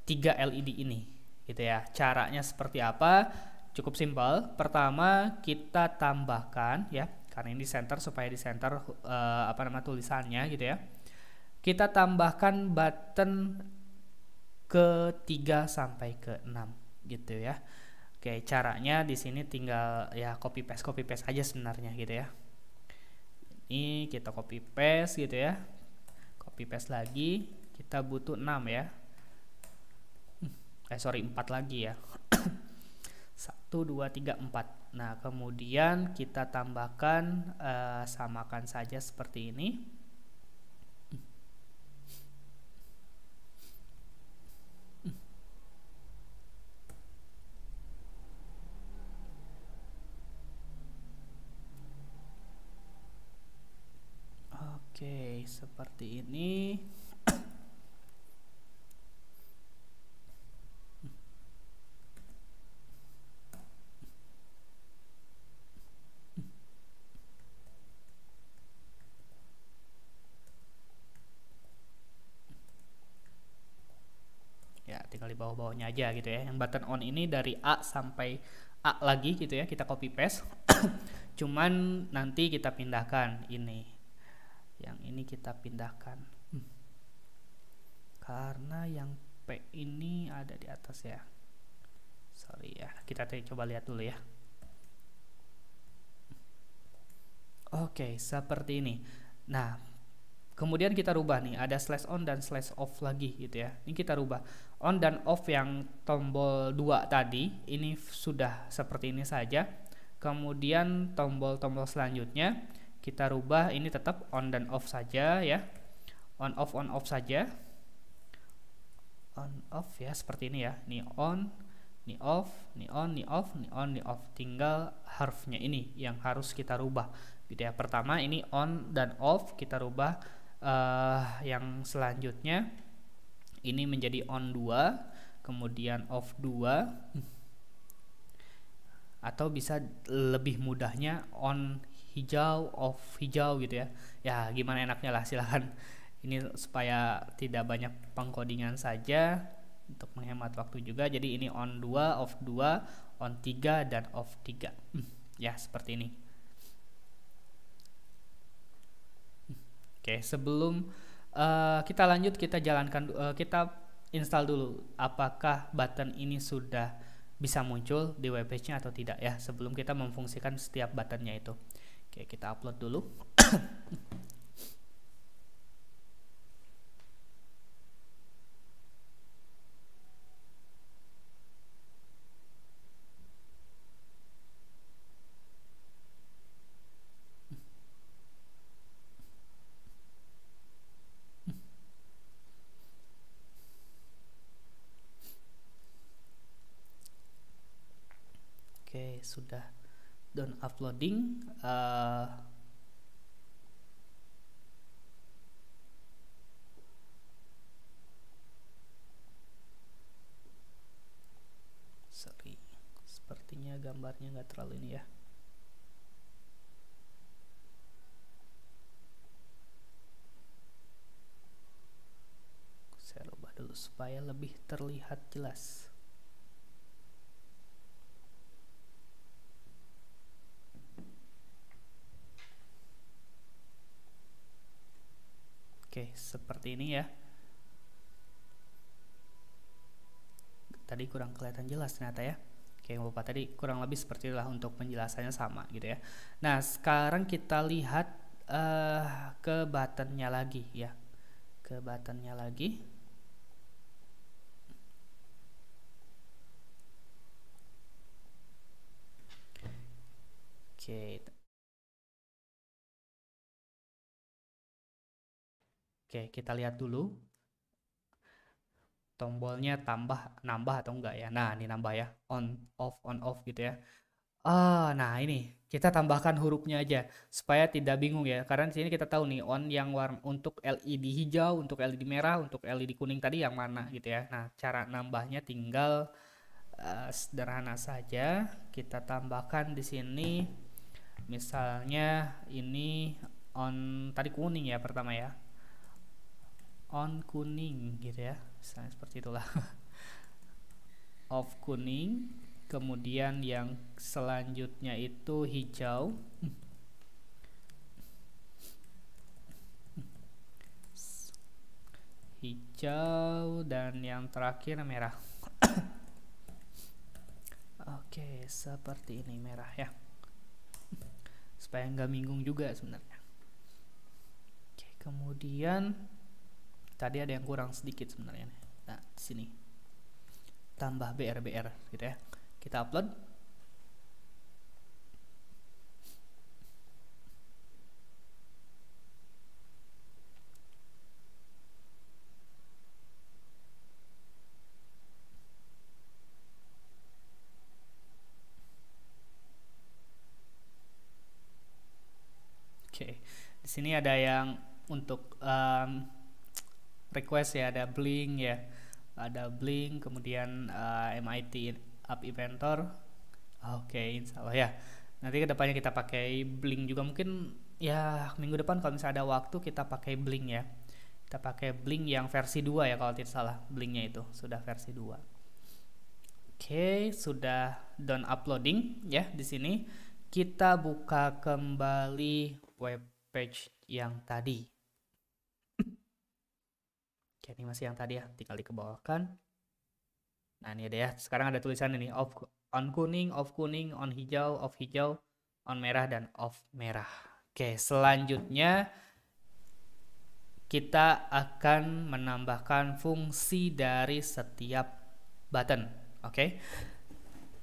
3 LED ini. Gitu ya. Caranya seperti apa? Cukup simpel. Pertama, kita tambahkan ya, karena ini di center supaya di center tulisannya gitu ya. Kita tambahkan button ke 3 sampai ke 6 gitu ya. Oke, caranya di sini tinggal ya copy paste aja sebenarnya gitu ya. Ini kita copy paste gitu ya. Copy paste lagi, kita butuh 6 ya. 4 lagi ya. 1, 2, 3, 4. Nah, kemudian kita tambahkan, samakan saja seperti ini. Oke, seperti ini. Ya, tinggal di bawah-bawahnya aja gitu ya. Yang button on ini dari A sampai A lagi gitu ya, kita copy paste. Cuman nanti kita pindahkan ini. Yang ini kita pindahkan. Karena yang P ini ada di atas ya. Sorry ya, kita coba lihat dulu ya. Oke, seperti ini. Nah, kemudian kita rubah nih, ada slash on dan slash off lagi gitu ya. Ini kita rubah. On dan off yang tombol 2 tadi, ini sudah seperti ini saja. Kemudian tombol-tombol selanjutnya kita rubah, ini tetap on dan off saja ya. On off saja. On off ya, seperti ini ya. Ini on, ini off, ini on, ini off, ini on, ini off. Tinggal hurufnya ini yang harus kita rubah gitu ya. Pertama ini on dan off kita rubah. Yang selanjutnya ini menjadi on 2, kemudian off 2, atau bisa lebih mudahnya on hijau, off hijau gitu ya. Ya, gimana enaknya lah, silahkan. Ini supaya tidak banyak pengkodingan saja untuk menghemat waktu juga. Jadi ini on 2, off 2, on 3, dan off 3. Ya, seperti ini. Oke, sebelum kita lanjut, kita jalankan, kita install dulu apakah button ini sudah bisa muncul di webpage-nya atau tidak ya, sebelum kita memfungsikan setiap buttonnya itu. Oke, kita upload dulu. Oke, sudah done uploading. Sorry, sepertinya gambarnya nggak terlalu ini ya. Saya ubah dulu. dulu supaya lebih terlihat jelas. Oke, seperti ini ya. Tadi kurang kelihatan jelas ternyata ya. Oke, Bapak tadi kurang lebih seperti itulah untuk penjelasannya sama gitu ya. Nah, sekarang kita lihat ke buttonnya lagi ya. Ke buttonnya lagi. Oke. Oke, kita lihat dulu tombolnya nambah atau enggak ya. Nah, ini nambah ya. On off gitu ya. Nah ini kita tambahkan hurufnya aja supaya tidak bingung ya. Karena di sini kita tahu nih on yang warna untuk LED hijau, untuk LED merah, untuk LED kuning tadi yang mana gitu ya. Nah, cara nambahnya tinggal sederhana saja. Kita tambahkan di sini misalnya ini on tadi kuning ya pertama ya. On kuning gitu ya. Misalnya seperti itulah. Off kuning. Kemudian yang selanjutnya itu hijau. Hijau dan yang terakhir merah. Oke, seperti ini merah ya. Supaya nggak bingung juga sebenarnya. Oke, kemudian tadi ada yang kurang sedikit sebenarnya. Nah, di sini tambah BR gitu ya. Kita upload. Oke, di sini ada yang untuk request ya, ada Blink ya, ada Blink, kemudian MIT App Inventor. Oke, insya Allah ya. Nanti kedepannya kita pakai Blink juga mungkin ya minggu depan kalau misalnya ada waktu kita pakai Blink ya. Kita pakai Blink yang versi 2 ya kalau tidak salah. Blinknya itu sudah versi 2. Oke, sudah done uploading ya di sini. Kita buka kembali web page yang tadi. Oke, ini masih yang tadi ya, tinggal dikebawahkan. Nah, ini ada ya. Sekarang ada tulisan ini on kuning, on hijau, off hijau, on merah dan off merah. Oke, selanjutnya kita akan menambahkan fungsi dari setiap button. Oke.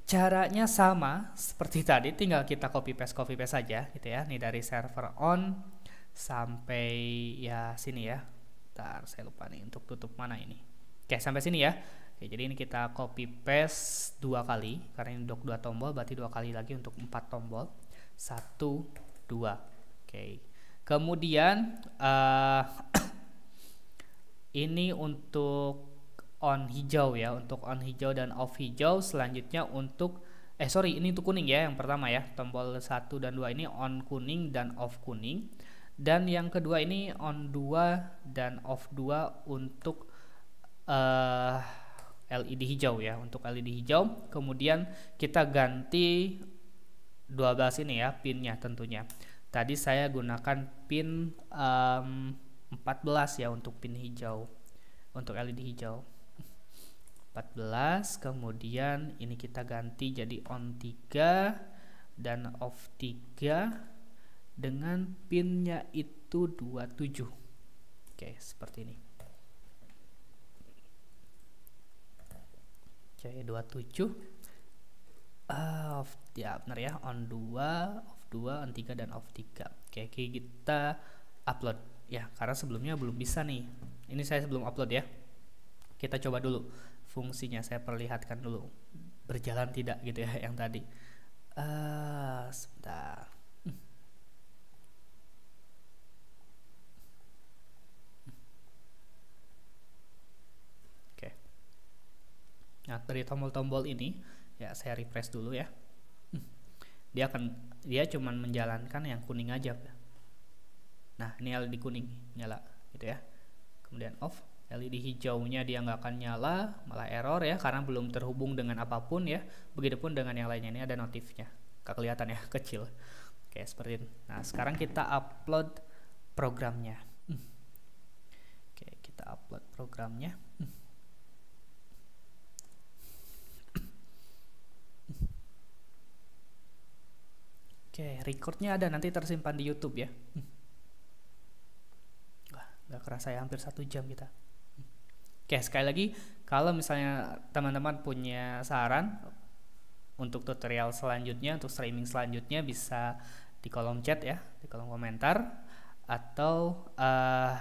Caranya sama seperti tadi, tinggal kita copy paste saja gitu ya. Ini dari server on sampai ya sini ya. Bentar, saya lupa nih untuk tutup mana ini. Oke, sampai sini ya. Oke, jadi ini kita copy paste 2 kali karena ini untuk 2 tombol, berarti 2 kali lagi untuk 4 tombol. 1 2. Oke. Kemudian ini untuk on hijau ya, untuk on hijau dan off hijau. Selanjutnya untuk ini untuk kuning ya, yang pertama ya, tombol 1 dan 2 ini on kuning dan off kuning. Dan yang kedua ini on 2 dan off 2 untuk LED hijau ya, untuk LED hijau. Kemudian kita ganti 12 ini ya, pinnya tentunya. Tadi saya gunakan pin 14 ya untuk pin hijau, untuk LED hijau 14. Kemudian ini kita ganti jadi on 3 dan off 3 dengan pinnya itu 27. Oke, seperti ini. Oke, 27 off ya, benar ya, on 2, off 2, on 3 dan off 3. Oke, kita upload ya, karena sebelumnya belum bisa nih. Ini saya sebelum upload ya. Kita coba dulu fungsinya, saya perlihatkan dulu berjalan tidak gitu ya yang tadi. Sebentar. Oke. Nah, dari tombol-tombol ini ya saya refresh dulu ya. Dia cuman menjalankan yang kuning aja. Nah, ini LED kuning nyala gitu ya. Kemudian off. LED hijaunya dia nggak akan nyala, malah error ya, karena belum terhubung dengan apapun ya. Begitupun dengan yang lainnya, ini ada notifnya, nggak kelihatan ya, kecil. Oke, seperti itu. Nah, sekarang kita upload programnya. Oke, kita upload programnya. Oke, recordnya ada, nanti tersimpan di YouTube ya. Wah, nggak kerasa ya, hampir 1 jam kita. Oke, sekali lagi, kalau misalnya teman-teman punya saran untuk tutorial selanjutnya, untuk streaming selanjutnya, bisa di kolom chat ya, di kolom komentar, atau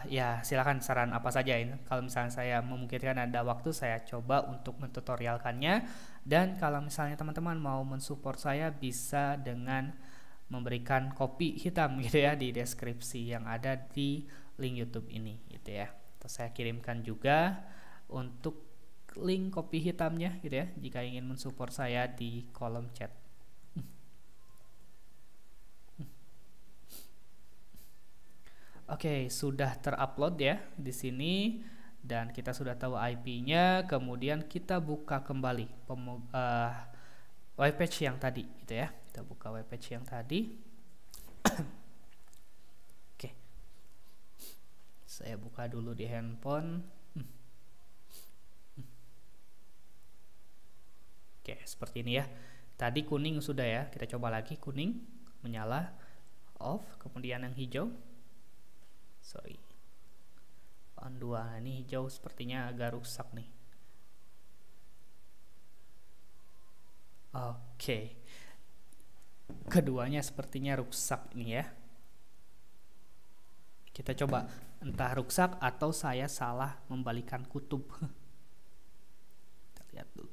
ya silakan saran apa saja ini. Kalau misalnya saya memungkinkan ada waktu, saya coba untuk mentutorialkannya. Dan kalau misalnya teman-teman mau mensupport saya, bisa dengan memberikan kopi hitam gitu ya di deskripsi yang ada di link YouTube ini gitu ya. Terus saya kirimkan juga untuk link kopi hitamnya gitu ya, jika ingin mensupport saya di kolom chat. Oke, sudah terupload ya di sini dan kita sudah tahu IP-nya. Kemudian kita buka kembali webpage yang tadi gitu ya. Kita buka webpage yang tadi. Oke. Saya buka dulu di handphone. Oke, seperti ini ya. Tadi kuning sudah ya. Kita coba lagi, kuning menyala, off, kemudian yang hijau. Sorry. On 2. Ini hijau sepertinya agak rusak nih. Oke. Keduanya sepertinya rusak ini ya. Kita coba, entah rusak atau saya salah membalikan kutub. Kita lihat dulu.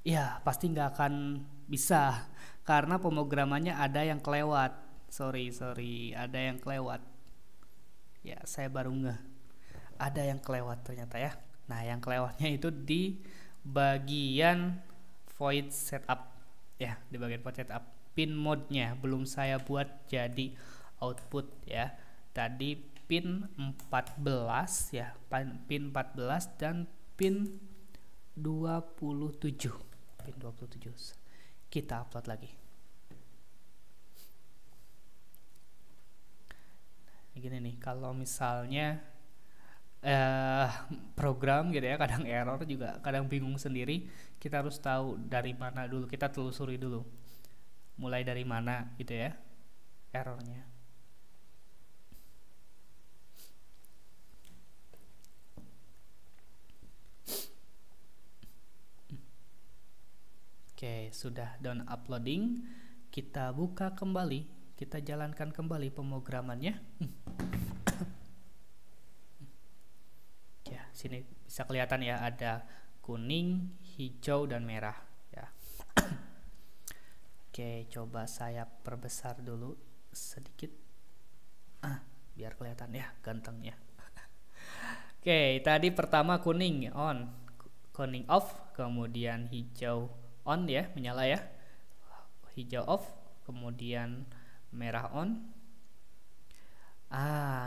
Ya, pasti nggak akan bisa karena pemrogramannya ada yang kelewat. Sorry, ada yang kelewat. Ya, saya baru ngeh. Ada yang kelewat ternyata ya. Nah, yang kelewatnya itu di bagian void setup. Ya, di bagian void setup. Pin mode-nya belum saya buat jadi output ya. Tadi pin 14 ya, pin 14 dan pin 27. Pin 27. Kita upload lagi. Gini nih, kalau misalnya program gitu ya, kadang error juga, kadang bingung sendiri. Kita harus tahu dari mana dulu, kita telusuri dulu. Mulai dari mana gitu ya errornya. Oke, sudah done uploading. Kita buka kembali, kita jalankan kembali pemrogramannya. Ya, sini bisa kelihatan ya, ada kuning, hijau, dan merah ya. Oke, coba saya perbesar dulu sedikit. Biar kelihatan ya gantengnya. Oke, tadi pertama kuning on, kuning off, kemudian hijau on ya, menyala ya, hijau off, kemudian merah on.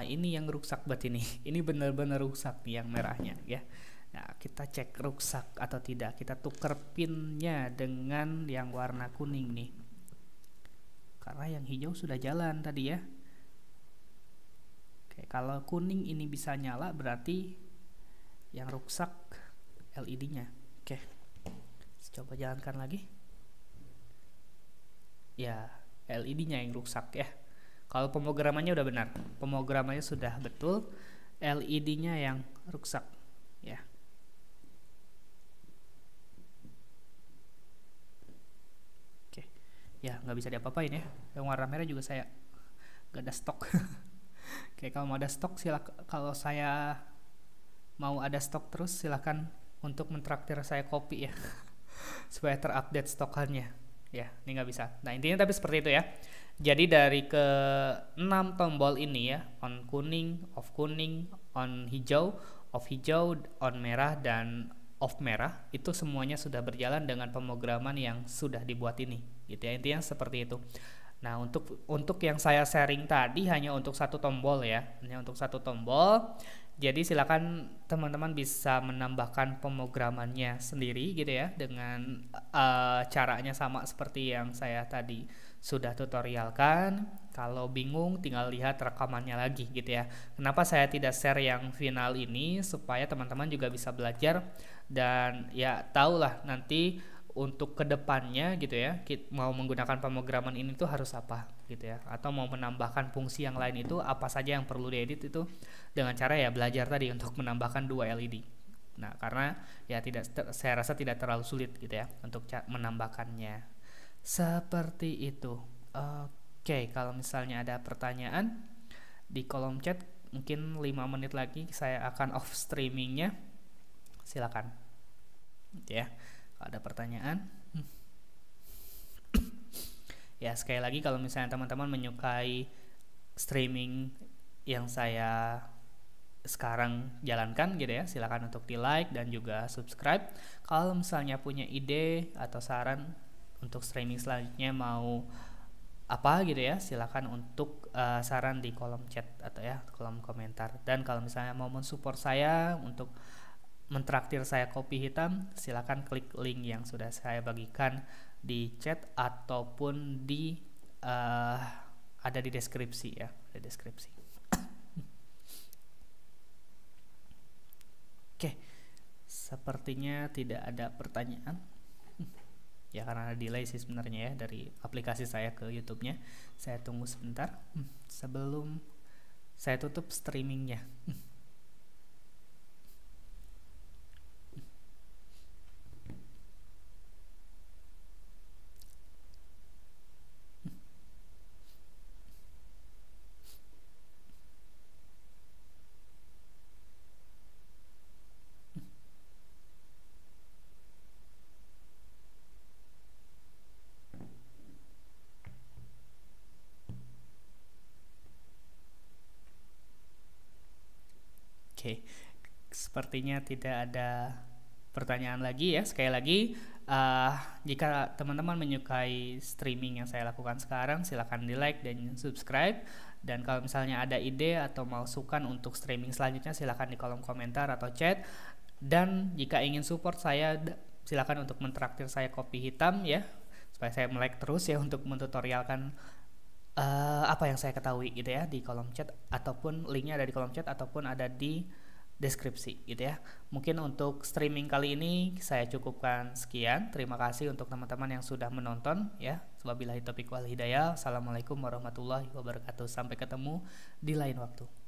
Ini yang rusak berarti nih. Ini benar-benar rusak nih yang merahnya ya. Nah, kita cek rusak atau tidak. Kita tuker pinnya dengan yang warna kuning nih, karena yang hijau sudah jalan tadi ya. Oke, kalau kuning ini bisa nyala, berarti yang rusak LED-nya. Oke, coba jalankan lagi. Ya, LED-nya yang rusak ya. Kalau pemrogramannya udah benar, pemrogramannya sudah betul, LED-nya yang rusak ya. Oke, ya nggak bisa diapa-apain ya. Yang warna merah juga saya nggak ada stok. Oke, kalau mau ada stok silakan. Kalau saya mau ada stok terus silakan untuk mentraktir saya kopi ya, supaya terupdate stokannya. Ya, ini nggak bisa. Nah, intinya tapi seperti itu ya. Jadi dari ke 6 tombol ini ya, on kuning, on hijau, off hijau, on merah, dan off merah, itu semuanya sudah berjalan dengan pemrograman yang sudah dibuat ini. Gitu ya, intinya seperti itu. Nah, untuk yang saya sharing tadi hanya untuk satu tombol ya, hanya untuk satu tombol. Jadi silakan teman-teman bisa menambahkan pemrogramannya sendiri gitu ya, dengan caranya sama seperti yang saya tadi sudah tutorialkan. Kalau bingung tinggal lihat rekamannya lagi gitu ya. Kenapa saya tidak share yang final ini, supaya teman-teman juga bisa belajar dan ya tahulah nanti untuk kedepannya gitu ya, mau menggunakan pemrograman ini tuh harus apa gitu ya, atau mau menambahkan fungsi yang lain itu apa saja yang perlu diedit itu, dengan cara ya belajar tadi untuk menambahkan 2 LED. Nah, karena ya saya rasa tidak terlalu sulit gitu ya untuk menambahkannya. Seperti itu. Oke, kalau misalnya ada pertanyaan di kolom chat, mungkin 5 menit lagi saya akan off streamingnya. Silakan. Gitu ya. Kalau ada pertanyaan. Ya, sekali lagi kalau misalnya teman-teman menyukai streaming yang saya sekarang jalankan gitu ya, silakan untuk di like dan juga subscribe. Kalau misalnya punya ide atau saran untuk streaming selanjutnya mau apa gitu ya, silakan untuk saran di kolom chat atau ya kolom komentar. Dan kalau misalnya mau mensupport saya untuk mentraktir saya kopi hitam, silakan klik link yang sudah saya bagikan di chat ataupun di ada di deskripsi ya, di deskripsi. Oke, sepertinya tidak ada pertanyaan. Ya karena ada delay sih sebenarnya ya dari aplikasi saya ke YouTube-nya. Saya tunggu sebentar sebelum saya tutup streamingnya. Oke, sepertinya tidak ada pertanyaan lagi ya. Sekali lagi, jika teman-teman menyukai streaming yang saya lakukan sekarang, silahkan di like dan subscribe. Dan kalau misalnya ada ide atau masukan untuk streaming selanjutnya, silahkan di kolom komentar atau chat. Dan jika ingin support saya, silahkan untuk mentraktir saya kopi hitam ya, supaya saya melek terus ya untuk mentutorialkan apa yang saya ketahui gitu ya di kolom chat, ataupun linknya ada di kolom chat ataupun ada di deskripsi gitu ya. Mungkin untuk streaming kali ini saya cukupkan sekian. Terima kasih untuk teman-teman yang sudah menonton ya. Wabillahi taufiq wal hidayah. Assalamualaikum warahmatullahi wabarakatuh. Sampai ketemu di lain waktu.